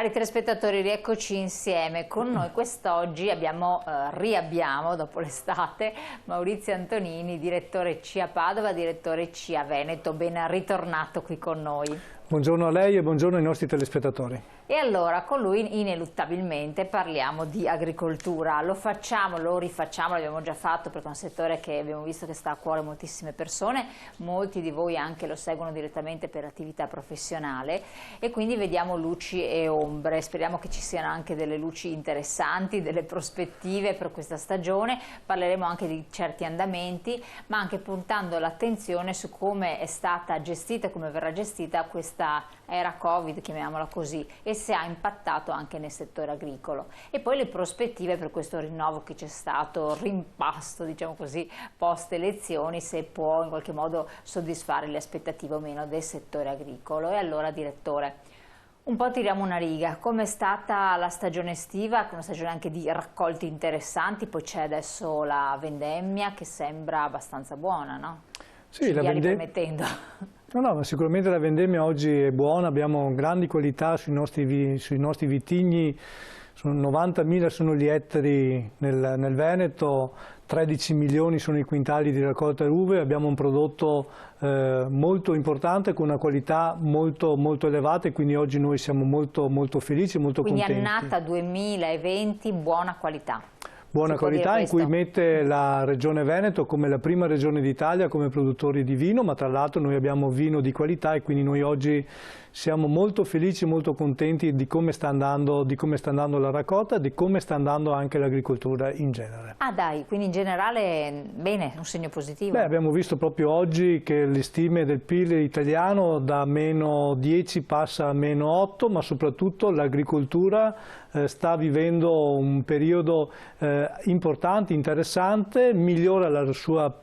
Cari telespettatori, rieccoci insieme. Con noi quest'oggi riabbiamo, dopo l'estate, Maurizio Antonini, direttore CIA Padova, direttore CIA Veneto. Ben ritornato qui con noi. Buongiorno a lei e buongiorno ai nostri telespettatori. E allora con lui ineluttabilmente parliamo di agricoltura. Lo facciamo, lo rifacciamo, l'abbiamo già fatto perché è un settore che abbiamo visto che sta a cuore a moltissime persone. Molti di voi anche lo seguono direttamente per attività professionale e quindi vediamo luci e ombre. Speriamo che ci siano anche delle luci interessanti, delle prospettive per questa stagione. Parleremo anche di certi andamenti, ma anche puntando l'attenzione su come è stata gestita e come verrà gestita questa era Covid, chiamiamola così, e se ha impattato anche nel settore agricolo. E poi le prospettive per questo rinnovo che c'è stato, rimpasto, diciamo così, post elezioni, se può in qualche modo soddisfare le aspettative o meno del settore agricolo. E allora, direttore, un po' tiriamo una riga. Com'è stata la stagione estiva, una stagione anche di raccolti interessanti, poi c'è adesso la vendemmia che sembra abbastanza buona, no? Sì, la permettendo. No, ma sicuramente la vendemmia oggi è buona, abbiamo grandi qualità sui nostri vitigni, 90.000 sono gli ettari nel Veneto, 13 milioni sono i quintali di raccolta uve, abbiamo un prodotto molto importante con una qualità molto elevata e quindi oggi noi siamo molto felici e molto contenti. Quindi annata 2020, buona qualità. Buona qualità in cui mette la Regione Veneto come la prima regione d'Italia come produttori di vino, ma tra l'altro noi abbiamo vino di qualità e quindi noi oggi siamo molto felici e molto contenti di come sta andando la raccolta e di come sta andando anche l'agricoltura in genere. Ah dai, quindi in generale bene, un segno positivo. Beh, abbiamo visto proprio oggi che le stime del PIL italiano da -10 passa a -8, ma soprattutto l'agricoltura sta vivendo un periodo importante, interessante, migliora la sua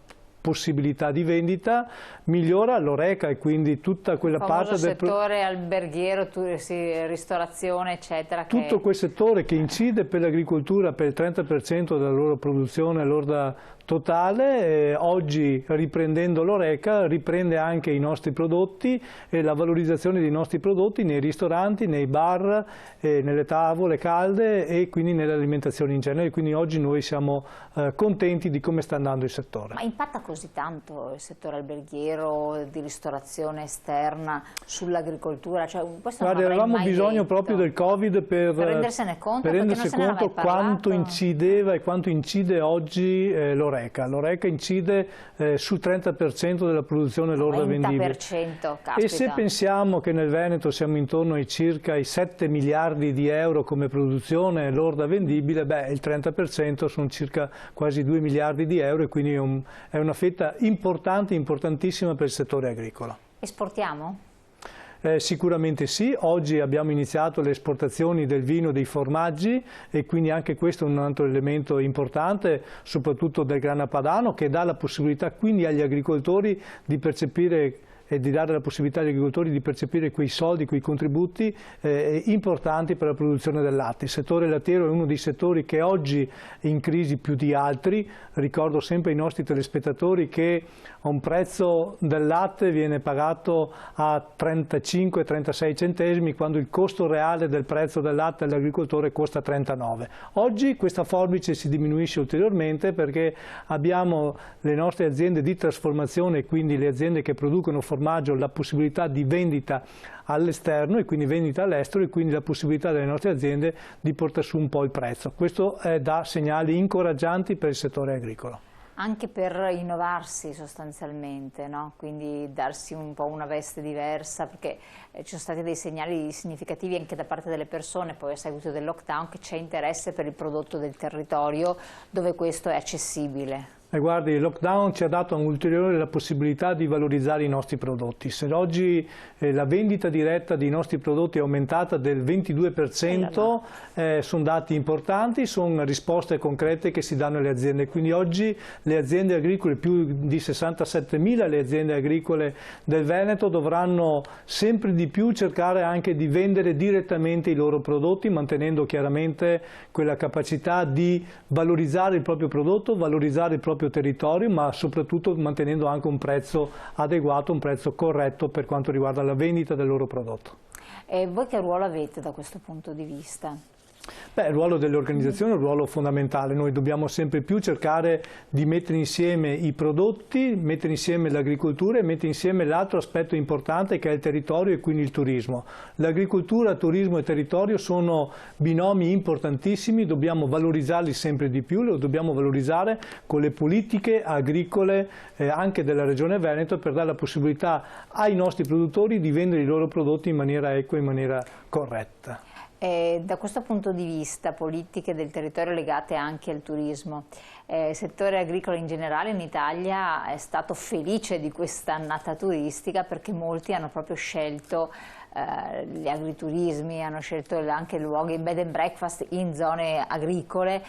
possibilità di vendita, migliora l'Horeca e quindi tutta quella parte del settore alberghiero, ristorazione eccetera. Tutto quel settore che incide per l'agricoltura per il 30% della loro produzione lorda totale, oggi riprendendo l'Horeca riprende anche i nostri prodotti e la valorizzazione dei nostri prodotti nei ristoranti, nei bar, nelle tavole calde e quindi nell'alimentazione in genere. Quindi oggi noi siamo contenti di come sta andando il settore. Ma impatta così tanto il settore alberghiero, di ristorazione esterna sull'agricoltura? Cioè, guarda, avevamo bisogno proprio del Covid per rendersene conto, quanto incideva e quanto incide oggi l'Horeca. L'Horeca incide sul 30% della produzione lorda vendibile. 30%, caspita. E se pensiamo che nel Veneto siamo intorno ai circa i 7 miliardi di euro come produzione lorda vendibile, beh, il 30% sono circa quasi 2 miliardi di euro e quindi è una fetta importante, importantissima per il settore agricolo. Esportiamo? Sicuramente sì, oggi abbiamo iniziato le esportazioni del vino e dei formaggi e quindi anche questo è un altro elemento importante, soprattutto del grana padano, che dà la possibilità quindi agli agricoltori di percepire e di dare la possibilità agli agricoltori di percepire quei soldi, quei contributi importanti per la produzione del latte. Il settore lattiero è uno dei settori che oggi è in crisi più di altri. Ricordo sempre ai nostri telespettatori che un prezzo del latte viene pagato a 35-36 centesimi quando il costo reale del prezzo del latte all'agricoltore costa 39. Oggi questa forbice si diminuisce ulteriormente perché abbiamo le nostre aziende di trasformazione, quindi le aziende che producono formaggio, la possibilità di vendita all'esterno e quindi vendita all'estero e quindi la possibilità delle nostre aziende di portare su un po' il prezzo. Questo dà segnali incoraggianti per il settore agricolo. Anche per innovarsi sostanzialmente, no? Quindi darsi un po' una veste diversa, perché ci sono stati dei segnali significativi anche da parte delle persone, poi a seguito del lockdown, che c'è interesse per il prodotto del territorio dove questo è accessibile. Guardi, il lockdown ci ha dato un'ulteriore la possibilità di valorizzare i nostri prodotti. Se oggi la vendita diretta dei nostri prodotti è aumentata del 22%, sono dati importanti, sono risposte concrete che si danno alle aziende. Quindi oggi le aziende agricole, più di 67.000 le aziende agricole del Veneto, dovranno sempre di più cercare anche di vendere direttamente i loro prodotti, mantenendo chiaramente quella capacità di valorizzare il proprio prodotto, valorizzare il proprio territorio, ma soprattutto mantenendo anche un prezzo adeguato, un prezzo corretto per quanto riguarda la vendita del loro prodotto. E voi che ruolo avete da questo punto di vista? Beh, il ruolo delle organizzazioni è un ruolo fondamentale, noi dobbiamo sempre più cercare di mettere insieme i prodotti, mettere insieme l'agricoltura e mettere insieme l'altro aspetto importante che è il territorio e quindi il turismo. L'agricoltura, turismo e territorio sono binomi importantissimi, dobbiamo valorizzarli sempre di più, lo dobbiamo valorizzare con le politiche agricole anche della Regione Veneto per dare la possibilità ai nostri produttori di vendere i loro prodotti in maniera equa e in maniera corretta. Da questo punto di vista, politiche del territorio legate anche al turismo, il settore agricolo in generale in Italia è stato felice di questa annata turistica perché molti hanno proprio scelto gli agriturismi, hanno scelto anche luoghi bed and breakfast in zone agricole,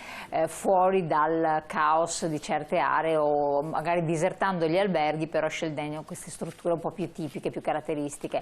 fuori dal caos di certe aree o magari disertando gli alberghi, però scegliendo queste strutture un po' più tipiche, più caratteristiche.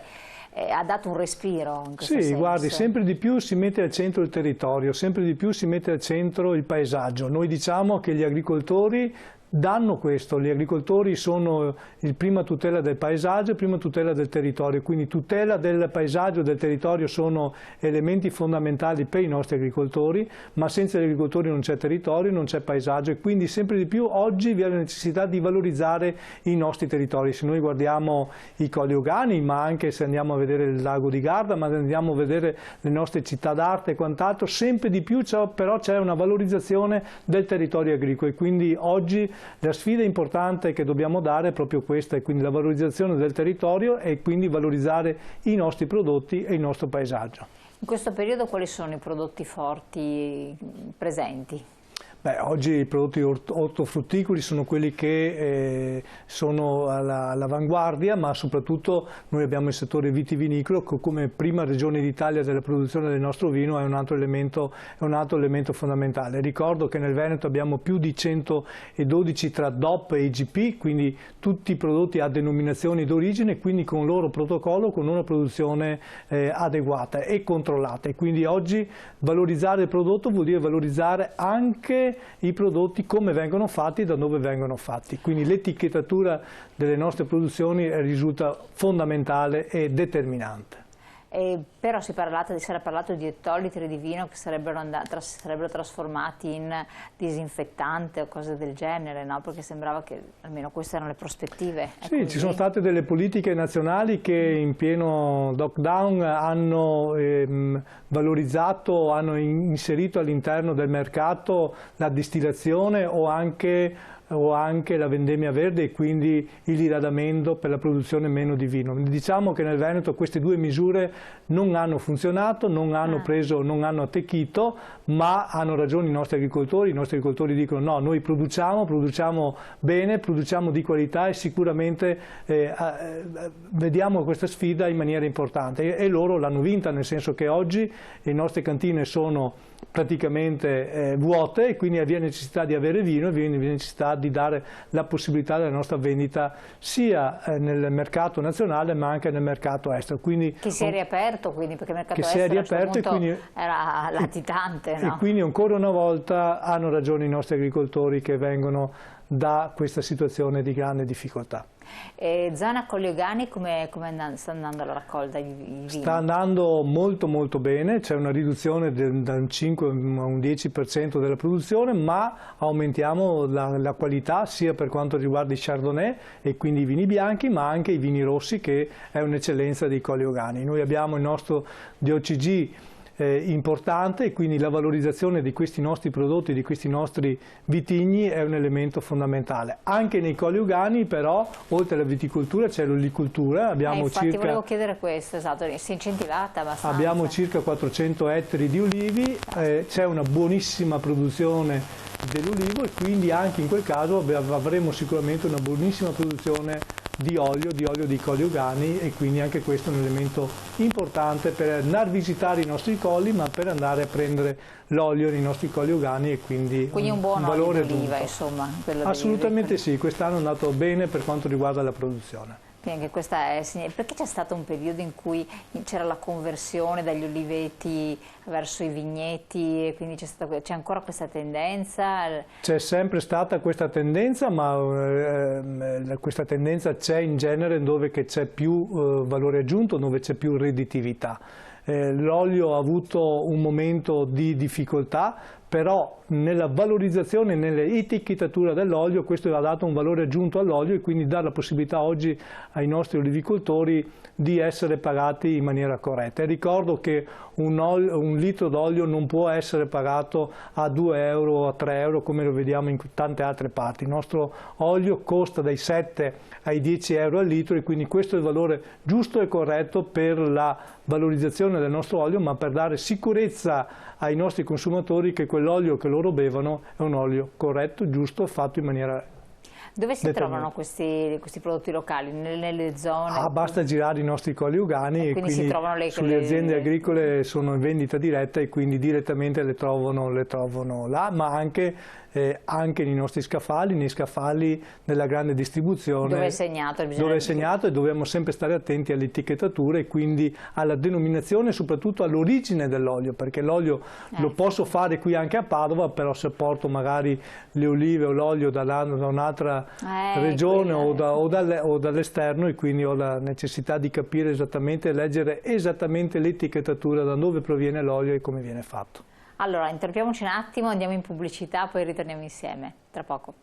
Ha dato un respiro in questo senso. Sì, guardi, sempre di più si mette al centro il territorio, sempre di più si mette al centro il paesaggio. Noi diciamo che gli agricoltori danno questo, gli agricoltori sono il prima tutela del paesaggio e prima tutela del territorio, quindi tutela del paesaggio e del territorio sono elementi fondamentali per i nostri agricoltori, ma senza gli agricoltori non c'è territorio, non c'è paesaggio e quindi sempre di più oggi vi è la necessità di valorizzare i nostri territori. Se noi guardiamo i Colli Euganei, ma anche se andiamo a vedere il lago di Garda, ma andiamo a vedere le nostre città d'arte e quant'altro, sempre di più però c'è una valorizzazione del territorio agricolo e quindi oggi la sfida importante che dobbiamo dare è proprio questa, e quindi la valorizzazione del territorio e quindi valorizzare i nostri prodotti e il nostro paesaggio. In questo periodo quali sono i prodotti forti presenti? Beh, oggi i prodotti ortofrutticoli sono quelli che sono all'avanguardia, ma soprattutto noi abbiamo il settore vitivinicolo che come prima regione d'Italia della produzione del nostro vino è un altro elemento fondamentale. Ricordo che nel Veneto abbiamo più di 112 tra DOP e IGP, quindi tutti i prodotti a denominazioni d'origine, quindi con il loro protocollo, con una produzione adeguata e controllata. E quindi oggi valorizzare il prodotto vuol dire valorizzare anche i prodotti come vengono fatti e da dove vengono fatti, quindi l'etichettatura delle nostre produzioni risulta fondamentale e determinante. Però si era parlato di ettolitri di vino che sarebbero trasformati in disinfettante o cose del genere, no? Perché sembrava che almeno queste erano le prospettive. Sì, ci sono state delle politiche nazionali che in pieno lockdown hanno valorizzato, hanno inserito all'interno del mercato la distillazione o anche la vendemmia verde e quindi il diradamento per la produzione meno di vino. Diciamo che nel Veneto queste due misure non hanno funzionato, non hanno attecchito, ma hanno ragione i nostri agricoltori dicono no, noi produciamo bene, produciamo di qualità e sicuramente vediamo questa sfida in maniera importante e loro l'hanno vinta, nel senso che oggi le nostre cantine sono praticamente vuote e quindi vi è necessità di avere vino e vi è necessità di dare la possibilità della nostra vendita sia nel mercato nazionale ma anche nel mercato estero. Quindi, che si è riaperto quindi, perché il mercato estero era latitante. No? E quindi ancora una volta hanno ragione i nostri agricoltori che vengono da questa situazione di grande difficoltà. Zona Colli Euganei come sta andando la raccolta di vino? Sta andando molto molto bene, c'è una riduzione da un 5 a un 10% della produzione, ma aumentiamo la qualità sia per quanto riguarda i Chardonnay e quindi i vini bianchi, ma anche i vini rossi che è un'eccellenza dei Colli Euganei. Noi abbiamo il nostro DOCG importante e quindi la valorizzazione di questi nostri prodotti, di questi nostri vitigni è un elemento fondamentale. Anche nei Colli Euganei però, oltre alla viticoltura c'è l'olicoltura. Infatti volevo chiedere questo, esatto, si è incentivata abbastanza. Abbiamo circa 400 ettari di olivi, c'è una buonissima produzione dell'olivo e quindi anche in quel caso avremo sicuramente una buonissima produzione di olio di Colli Euganei e quindi anche questo è un elemento importante per andare a visitare i nostri colli ma per andare a prendere l'olio nei nostri Colli Euganei e quindi un buon valore olio d'oliva, insomma. Assolutamente sì, quest'anno è andato bene per quanto riguarda la produzione. Quindi anche questa è perché c'è stato un periodo in cui c'era la conversione dagli oliveti verso i vigneti, e quindi c'è ancora questa tendenza? C'è sempre stata questa tendenza, ma questa tendenza c'è in genere dove c'è più valore aggiunto, dove c'è più redditività. L'olio ha avuto un momento di difficoltà, però nella valorizzazione, nell'etichettatura dell'olio, questo ha dato un valore aggiunto all'olio e quindi dà la possibilità oggi ai nostri olivicoltori di essere pagati in maniera corretta. E ricordo che un litro d'olio non può essere pagato a 2 euro o a 3 euro come lo vediamo in tante altre parti. Il nostro olio costa dai 7 ai 10 euro al litro e quindi questo è il valore giusto e corretto per la valorizzazione del nostro olio, ma per dare sicurezza ai nostri consumatori che quell'olio che loro bevono è un olio corretto, giusto, fatto in maniera Dove si trovano questi prodotti locali? Nelle zone? Basta girare i nostri colli ugani e quindi si trovano sulle aziende agricole sono in vendita diretta e quindi direttamente le trovano là, ma anche nei nostri scaffali, nei scaffali della grande distribuzione. Dove è segnato? Dove è segnato e dobbiamo sempre stare attenti all'etichettatura e quindi alla denominazione e soprattutto all'origine dell'olio, perché l'olio lo posso fare qui anche a Padova, però se porto magari le olive o l'olio da un'altra regione o dall'esterno e quindi ho la necessità di capire esattamente, leggere esattamente l'etichettatura da dove proviene l'olio e come viene fatto. Allora, interrompiamoci un attimo, andiamo in pubblicità, poi ritorniamo insieme tra poco.